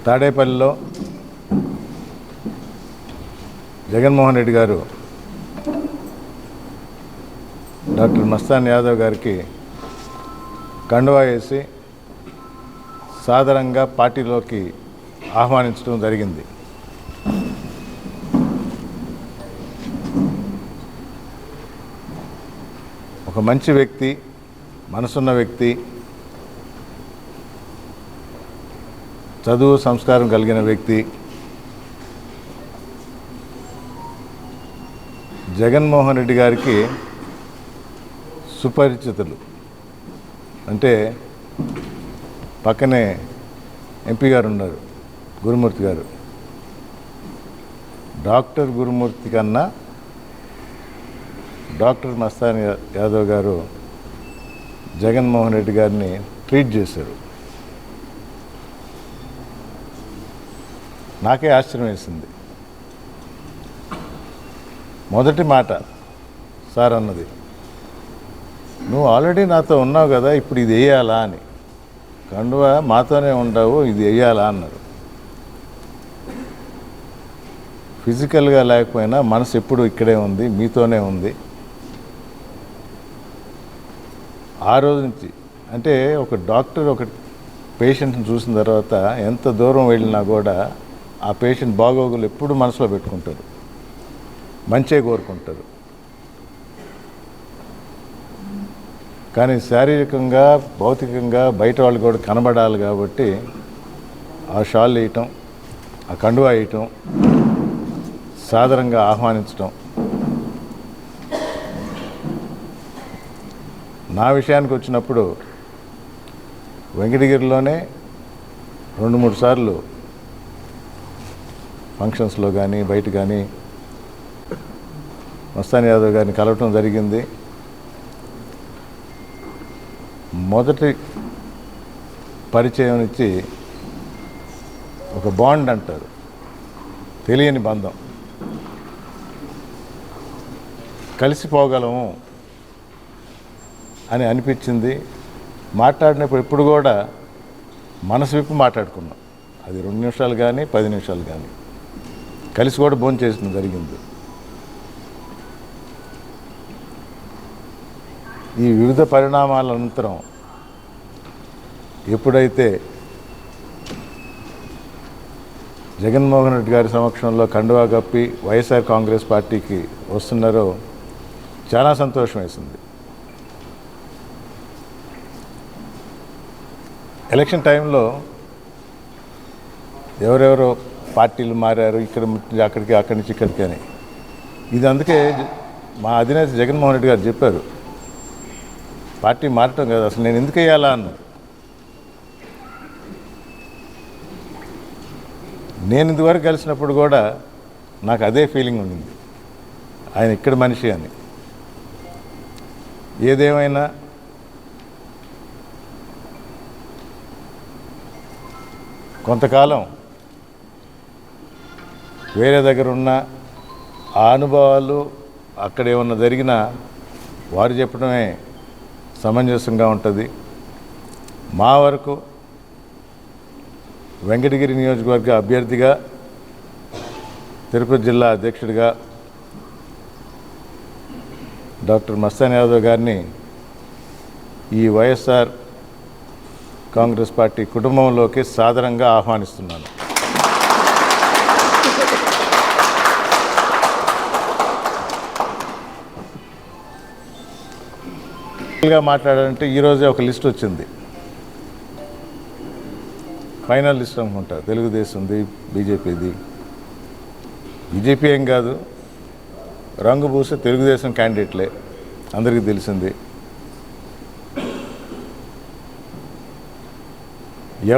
తాడేపల్లిలో జగన్మోహన్ రెడ్డి గారు డాక్టర్ మస్తాన్ యాదవ్ గారికి కండువా వేసి సాదరంగా పార్టీలోకి ఆహ్వానించడం జరిగింది. ఒక మంచి వ్యక్తి, మనసున్న వ్యక్తి, చదువు సంస్కారం కలిగిన వ్యక్తి, జగన్మోహన్ రెడ్డి గారికి సుపరిచితులు. అంటే పక్కనే ఎంపీ గారు ఉన్నారు, గురుమూర్తి గారు. డాక్టర్ గురుమూర్తి కన్నా డాక్టర్ మస్తాన్ యాదవ్ గారు జగన్మోహన్ రెడ్డి గారిని ట్రీట్ చేశారు. నాకే ఆశ్చర్యం వేసింది. మొదటి మాట సార్ అన్నది, నువ్వు ఆల్రెడీ నాతో ఉన్నావు కదా, ఇప్పుడు ఇది వేయాలా అని. కండువా మాతోనే ఉండవు, ఇది వేయాలా అన్నారు. ఫిజికల్గా లేకపోయినా మనసు ఎప్పుడు ఇక్కడే ఉంది, మీతోనే ఉంది. ఆ రోజు నుంచి అంటే ఒక డాక్టర్ ఒక పేషెంట్ని చూసిన తర్వాత ఎంత దూరం వెళ్ళినా కూడా ఆ పేషెంట్ బాగోగులు ఎప్పుడు మనసులో పెట్టుకుంటారు, మంచే కోరుకుంటారు. కానీ శారీరకంగా భౌతికంగా బయట వాళ్ళు కూడా కనబడాలి కాబట్టి ఆ షాల్ వేయటం, ఆ కండువా వేయటం, సాదరంగా ఆహ్వానించటం. నా విషయానికి వచ్చినప్పుడు వెంకటగిరిలోనే 2-3 సార్లు ఫంక్షన్స్లో కానీ బయట కానీ మస్తాన్ యాదవ్ గారిని కలవటం జరిగింది. మొదటి పరిచయం నుంచి ఒక బాండ్ అంటారు, తెలియని బంధం, కలిసిపోగలము అని అనిపించింది. మాట్లాడినప్పుడు ఎప్పుడు కూడా మనసు విప్పి మాట్లాడుకున్నాం. అది 2 నిమిషాలు కానీ 10 నిమిషాలు కానీ. కలిసి కూడా భోంచేయడం జరిగింది. ఈ వివిధ పరిణామాల అనంతరం ఎప్పుడైతే జగన్మోహన్ రెడ్డి గారి సమక్షంలో కండువా కప్పి వైఎస్ఆర్ కాంగ్రెస్ పార్టీకి వస్తున్నారో చాలా సంతోషం వేసింది. ఎలక్షన్ టైంలో ఎవరెవరో పార్టీలు మారారు, ఇక్కడ అక్కడికి, అక్కడి నుంచి ఇక్కడికి అని. ఇది అందుకే మా అధినేత జగన్మోహన్ రెడ్డి గారు చెప్పారు, పార్టీ మారటం కదా, అసలు నేను ఎందుకు వేయాలా అన్నారు. నేను ఇంతవరకు కలిసినప్పుడు కూడా నాకు అదే ఫీలింగ్ ఉండింది, ఆయన ఇక్కడ మనిషి అని. ఏదేమైనా కొంతకాలం వేరే దగ్గర ఉన్న ఆ అనుభవాలు అక్కడ ఏమన్నా జరిగినా వారు చెప్పడమే సమంజసంగా ఉంటుంది. మా వరకు వెంకటగిరి నియోజకవర్గ అభ్యర్థిగా, తిరుపతి జిల్లా అధ్యక్షుడిగా డాక్టర్ మస్తాన్ యాదవ్ గారిని ఈ వైఎస్ఆర్ కాంగ్రెస్ పార్టీ కుటుంబంలోకి సాదరంగా ఆహ్వానిస్తున్నాను. మాట్లాడాలంటే ఈరోజే ఒక లిస్ట్ వచ్చింది, ఫైనల్ లిస్ట్ అనుకుంటా. తెలుగుదేశంది, బీజేపీది. బీజేపీ ఏం కాదు, రంగు పూసే తెలుగుదేశం క్యాండిడేట్లే, అందరికీ తెలిసింది.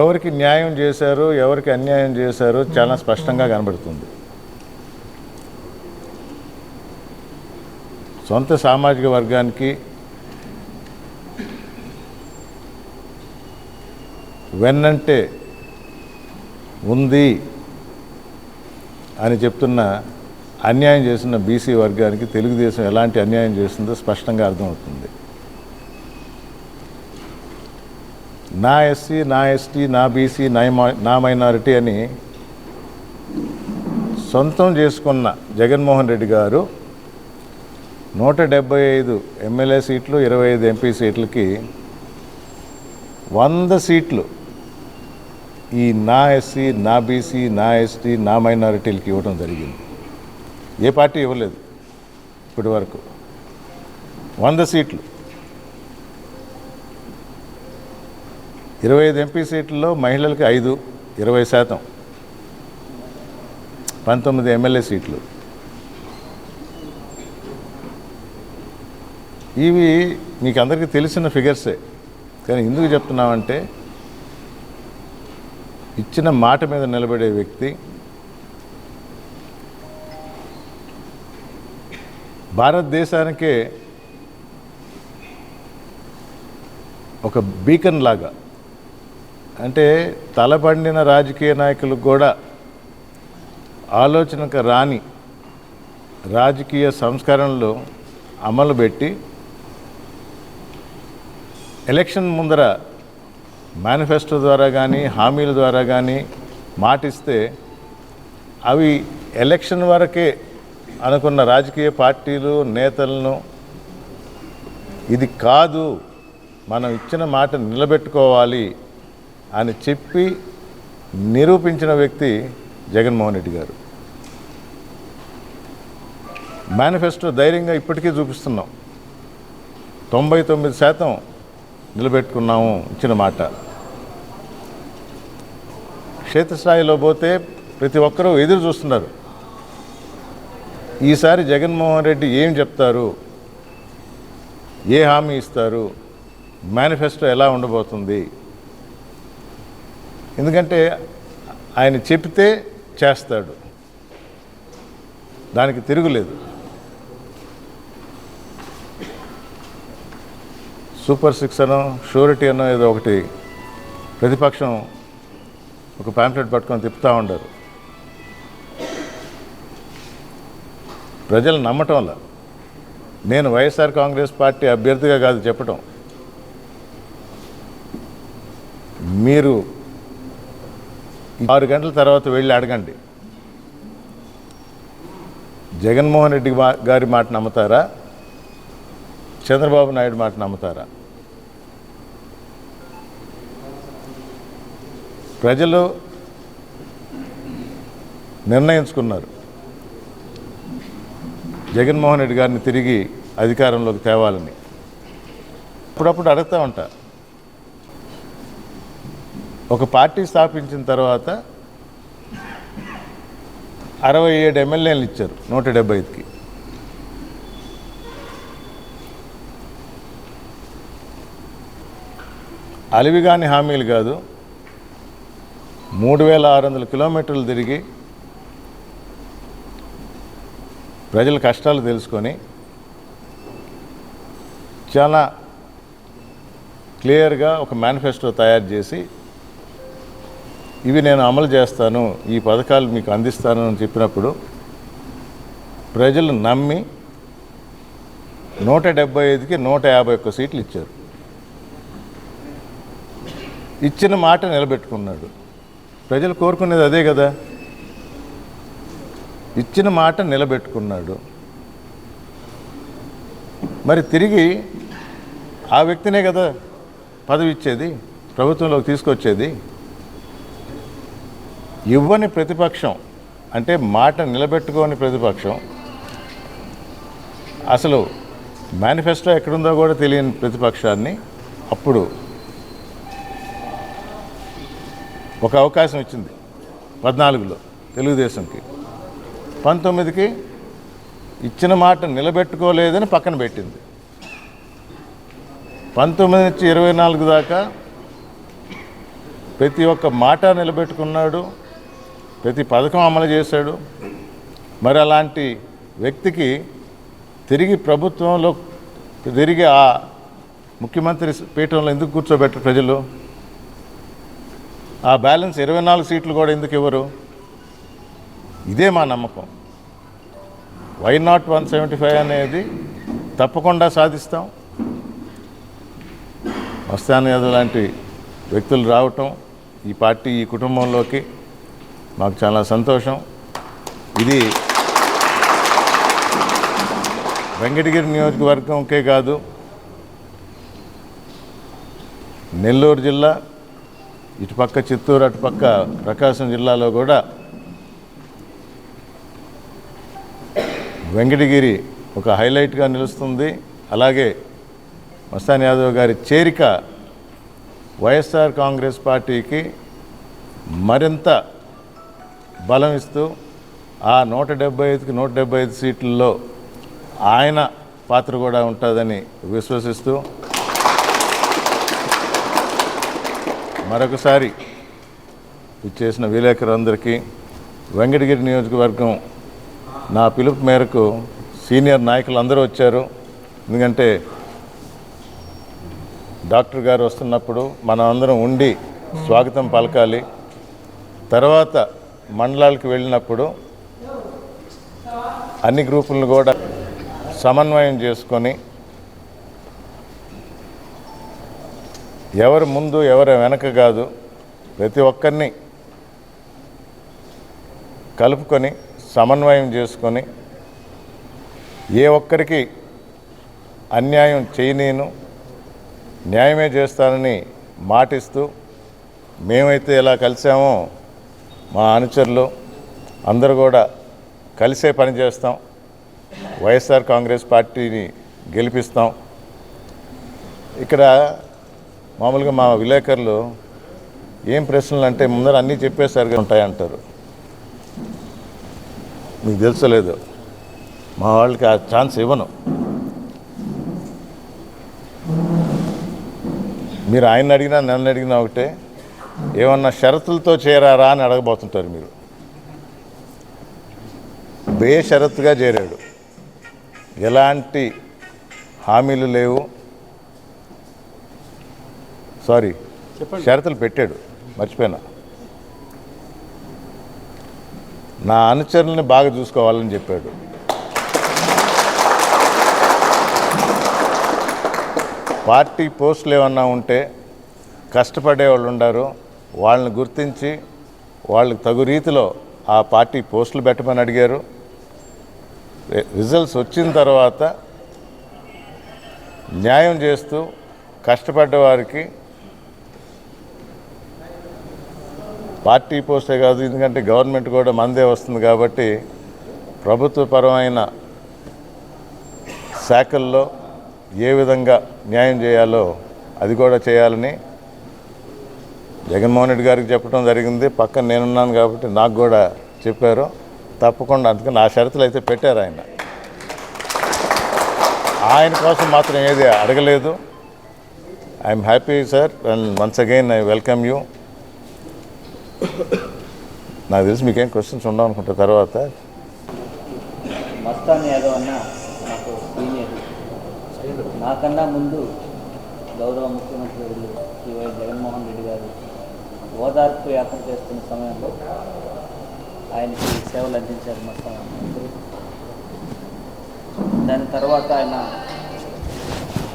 ఎవరికి న్యాయం చేశారో ఎవరికి అన్యాయం చేశారో చాలా స్పష్టంగా కనబడుతుంది. సొంత సామాజిక వర్గానికి వెన్నంటే ఉంది అని చెప్తున్న అన్యాయం చేస్తున్న బీసీ వర్గానికి తెలుగుదేశం ఎలాంటి అన్యాయం చేస్తుందో స్పష్టంగా అర్థమవుతుంది. నా ఎస్సీ, నా ఎస్టీ, నా బీసీ, నా మైనారిటీ అని సొంతం చేసుకున్న జగన్మోహన్ రెడ్డి గారు 175 ఎమ్మెల్యే సీట్లు, 25 ఎంపీ సీట్లకి 100 సీట్లు ఈ నా ఎస్సీ, నా బీసీ, నా ఎస్టీ, నా మైనారిటీలకి ఇవ్వడం జరిగింది. ఏ పార్టీ ఇవ్వలేదు ఇప్పటి వరకు. 100 సీట్లు, 25 ఎంపీ సీట్లలో మహిళలకి 5, 20%, 19 ఎమ్మెల్యే సీట్లు. ఇవి మీకు అందరికీ తెలిసిన ఫిగర్సే. కానీ ఎందుకు చెప్తున్నామంటే, ఇచ్చిన మాట మీద నిలబడే వ్యక్తి, భారతదేశానికే ఒక బీకన్ లాగా, అంటే తలబండిన రాజకీయ నాయకులకు కూడా ఆలోచనకు రాని రాజకీయ సంస్కరణలు అమలు పెట్టి ఎలక్షన్ ముందర మేనిఫెస్టో ద్వారా కానీ హామీల ద్వారా కానీ మాటిస్తే అవి ఎలక్షన్ వరకే అనుకున్న రాజకీయ పార్టీలు నేతలను ఇది కాదు, మనం ఇచ్చిన మాట నిలబెట్టుకోవాలి అని చెప్పి నిరూపించిన వ్యక్తి జగన్మోహన్ రెడ్డి గారు. మేనిఫెస్టో ధైర్యంగా ఇప్పటికీ చూపిస్తున్నాం. 99% నిలబెట్టుకున్నాము ఇచ్చిన మాట. క్షేత్రస్థాయిలో పోతే ప్రతి ఒక్కరూ ఎదురు చూస్తున్నారు, ఈసారి జగన్మోహన్ రెడ్డి ఏం చెప్తారు, ఏ హామీ ఇస్తారు, మేనిఫెస్టో ఎలా ఉండబోతుంది. ఎందుకంటే ఆయన చెప్తే చేస్తాడు, దానికి తిరుగులేదు. సూపర్ 6 అనో షూరిటీ అనో ఏదో ఒకటి ప్రతిపక్షం ఒక పాంప్లెట్ పట్టుకొని తిప్పుతూ ఉండరు. ప్రజలు నమ్మటం వల్ల. నేను వైఎస్ఆర్ కాంగ్రెస్ పార్టీ అభ్యర్థిగా కాదు చెప్పటం, మీరు 6 గంటల తర్వాత వెళ్ళి అడగండి, జగన్మోహన్ రెడ్డి గారి మాట నమ్ముతారా, చంద్రబాబు నాయుడు మాట నమ్ముతారా? ప్రజలు నిర్ణయించుకున్నారు జగన్మోహన్ రెడ్డి గారిని తిరిగి అధికారంలోకి తేవాలని. అప్పుడప్పుడు అడుగుతూ ఉంటా, ఒక పార్టీ స్థాపించిన తర్వాత 67 ఎమ్మెల్యేలు ఇచ్చారు 175కి. అలివిగాని హామీలు కాదు, 3600 కిలోమీటర్లు తిరిగి ప్రజల కష్టాలు తెలుసుకొని చాలా క్లియర్గా ఒక మేనిఫెస్టో తయారు చేసి ఇవి నేను అమలు చేస్తాను, ఈ పథకాలు మీకు అందిస్తాను అని చెప్పినప్పుడు ప్రజలు నమ్మి 175కి 151 సీట్లు ఇచ్చారు. ఇచ్చిన మాట నిలబెట్టుకున్నాడు. ప్రజలు కోరుకునేది అదే కదా, ఇచ్చిన మాట నిలబెట్టుకున్నాడు. మరి తిరిగి ఆ వ్యక్తినే కదా పదవి ఇచ్చేది, ప్రభుత్వంలోకి తీసుకొచ్చేది. ఇవ్వని ప్రతిపక్షం, అంటే మాట నిలబెట్టుకోని ప్రతిపక్షం, అసలు మేనిఫెస్టో ఎక్కడుందో కూడా తెలియని ప్రతిపక్షాన్ని అప్పుడు ఒక అవకాశం ఇచ్చింది 14లో తెలుగుదేశంకి, 19కి ఇచ్చిన మాట నిలబెట్టుకోలేదని పక్కన పెట్టింది. 19 నుంచి 24 దాకా ప్రతి ఒక్క మాట నిలబెట్టుకున్నాడు, ప్రతి పథకం అమలు చేశాడు. మరి అలాంటి వ్యక్తికి తిరిగి ప్రభుత్వంలో తిరిగి ఆ ముఖ్యమంత్రి పీఠంలో ఎందుకు కూర్చోబెట్టరు ప్రజలు? ఆ బ్యాలెన్స్ 24 సీట్లు కూడా ఎందుకు ఇవ్వరు? ఇదే మా నమ్మకం. వై నాట్ 175 అనేది తప్పకుండా సాధిస్తాం. మస్తాన్ యాదవ్ లాంటి వ్యక్తులు రావటం ఈ పార్టీ ఈ కుటుంబంలోకి మాకు చాలా సంతోషం. ఇది వెంకటగిరి నియోజకవర్గంకే కాదు, నెల్లూరు జిల్లా, ఇటుపక్క చిత్తూరు, అటుపక్క ప్రకాశం జిల్లాలో కూడా వెంకటగిరి ఒక హైలైట్గా నిలుస్తుంది. అలాగే మస్తాన్ యాదవ్ గారి చేరిక వైఎస్ఆర్ కాంగ్రెస్ పార్టీకి మరింత బలం ఇస్తూ ఆ 175కి 175 సీట్లలో ఆయన పాత్ర కూడా ఉంటుందని విశ్వసిస్తూ మరొకసారి ఇచ్చేసిన విలేకరులందరికీ, వెంకటగిరి నియోజకవర్గం నా పిలుపు మేరకు సీనియర్ నాయకులు అందరూ వచ్చారు. ఎందుకంటే డాక్టర్ గారు వస్తున్నప్పుడు మనం అందరం ఉండి స్వాగతం పలకాలి. తర్వాత మండలాలకు వెళ్ళినప్పుడు అన్ని గ్రూపులను కూడా సమన్వయం చేసుకొని ఎవరు ముందు ఎవరు వెనక కాదు, ప్రతి ఒక్కరిని కలుపుకొని సమన్వయం చేసుకొని ఏ ఒక్కరికి అన్యాయం చేయనీను, న్యాయమే చేస్తానని మాటిస్తూ మేమైతే ఎలా కలిసామో మా అనుచరులు అందరూ కూడా కలిసే పనిచేస్తాం. వైఎస్ఆర్ కాంగ్రెస్ పార్టీని గెలిపిస్తాం. ఇక్కడ మామూలుగా మా విలేకరులు ఏం ప్రశ్నలు అంటే ముందర అన్నీ చెప్పేసరిగా ఉంటాయంటారు. మీకు తెలుసలేదు, మా వాళ్ళకి ఆ ఛాన్స్ ఇవ్వను. మీరు ఆయన అడిగినా నన్ను అడిగినా ఒకటే, ఏమన్నా షరతులతో చేరారా అని అడగబోతుంటారు మీరు. బేషరతుగా చేరాడు, ఎలాంటి హామీలు లేవు. సారీ, షరతులు పెట్టాడు, మర్చిపోయినా. నా అనుచరుల్ని బాగా చూసుకోవాలని చెప్పాడు. పార్టీ పోస్టులు ఏమన్నా ఉంటే కష్టపడే వాళ్ళు ఉండారు, వాళ్ళని గుర్తించి వాళ్ళకి తగు రీతిలో ఆ పార్టీ పోస్టులు పెట్టమని అడిగారు. రిజల్ట్స్ వచ్చిన తర్వాత న్యాయం చేస్తూ కష్టపడ్డ వారికి పార్టీ పోస్టే కాదు, ఎందుకంటే గవర్నమెంట్ కూడా మందే వస్తుంది కాబట్టి ప్రభుత్వపరమైన శాఖల్లో ఏ విధంగా న్యాయం చేయాలో అది కూడా చేయాలని జగన్మోహన్ రెడ్డి గారికి చెప్పడం జరిగింది. పక్కన నేనున్నాను కాబట్టి నాకు కూడా చెప్పారు. తప్పకుండా, అందుకని ఆ షరతులు అయితే పెట్టారు. ఆయన కోసం మాత్రం ఏది అడగలేదు. I'm happy sir, and once again I welcome you. నాకు తెలిసి మీకేం క్వశ్చన్స్ ఉండవు అనుకుంటా. తర్వాత మస్తాన్ యాదవ్ అన్న నాకు సీనియర్, నాకన్నా ముందు గౌరవ ముఖ్యమంత్రి శ్రీ వైఎస్ జగన్మోహన్ రెడ్డి గారు ఓదార్పు యాత్ర చేస్తున్న సమయంలో ఆయనకి సేవలు అందించారు మస్తాన్ అన్న. దాని తర్వాత ఆయన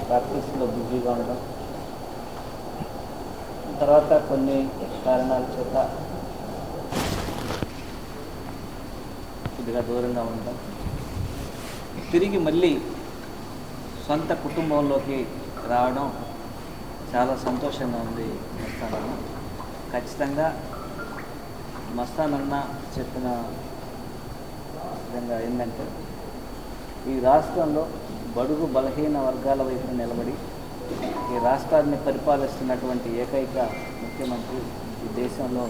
ప్రాక్టీస్లో బిజీగా ఉండడం, తర్వాత కొన్ని కారణాల చేత కొద్దిగా దూరంగా ఉండడం, తిరిగి మళ్ళీ సొంత కుటుంబంలోకి రావడం చాలా సంతోషంగా ఉంది. మస్తాన్ అన్న ఖచ్చితంగా మస్తాన్ అన్న చెప్పిన విధంగా ఏంటంటే, ఈ రాష్ట్రంలో బడుగు బలహీన వర్గాల వైపు నిలబడి ఈ రాష్ట్రాన్ని పరిపాలిస్తున్నటువంటి ఏకైక ముఖ్యమంత్రి ఈ దేశంలో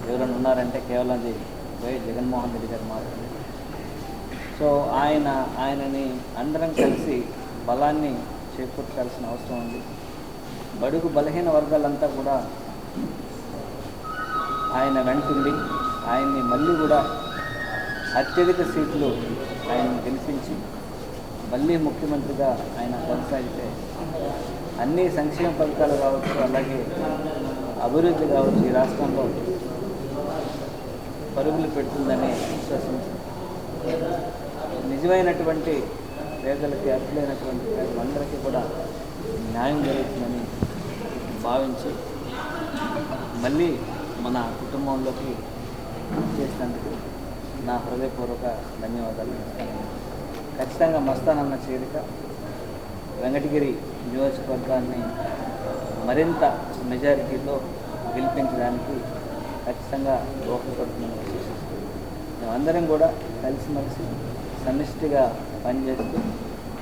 ఎవరైనా ఉన్నారంటే కేవలం అది వైఎస్ జగన్మోహన్ రెడ్డి గారు మాత్రమే. సో ఆయనని అందరం కలిసి బలాన్ని చేకూర్చాల్సిన అవసరం ఉంది. బడుగు బలహీన వర్గాలంతా కూడా ఆయన వెంటుండి ఆయన్ని మళ్ళీ కూడా అత్యధిక సీట్లు ఆయన్ని గెలిపించి మళ్ళీ ముఖ్యమంత్రిగా ఆయన కొనసాగితే అన్ని సంక్షేమ పథకాలు కావచ్చు, అలాగే అభివృద్ధి కావచ్చు, ఈ రాష్ట్రంలో పరుగులు పెడుతుందని విశ్వసించి నిజమైనటువంటి పేదలకి, అర్హులైనటువంటి పేదలందరికీ కూడా న్యాయం జరుగుతుందని భావించి మళ్ళీ మన కుటుంబంలోకి చేసినందుకు నా హృదయపూర్వక ధన్యవాదాలు ఇస్తాను. ఖచ్చితంగా మస్తానన్న చేరిక వెంకటగిరి నియోజకవర్గాన్ని మరింత మెజారిటీతో గెలిపించడానికి ఖచ్చితంగా దోహదపడుతుందని విశ్వసిస్తూ మేమందరం కూడా కలిసిమెలిసి సమిష్టిగా పనిచేస్తూ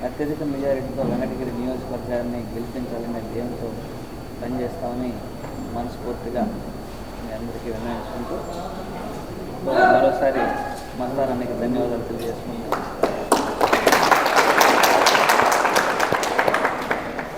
అత్యధిక మెజారిటీతో వెంకటగిరి నియోజకవర్గాన్ని గెలిపించాలనే ధ్యేయంతో పనిచేస్తామని మనస్ఫూర్తిగా మీ అందరికీ విన్నవించుకుంటూ మరోసారి మస్తానానికి ధన్యవాదాలు తెలియజేసుకుంటూ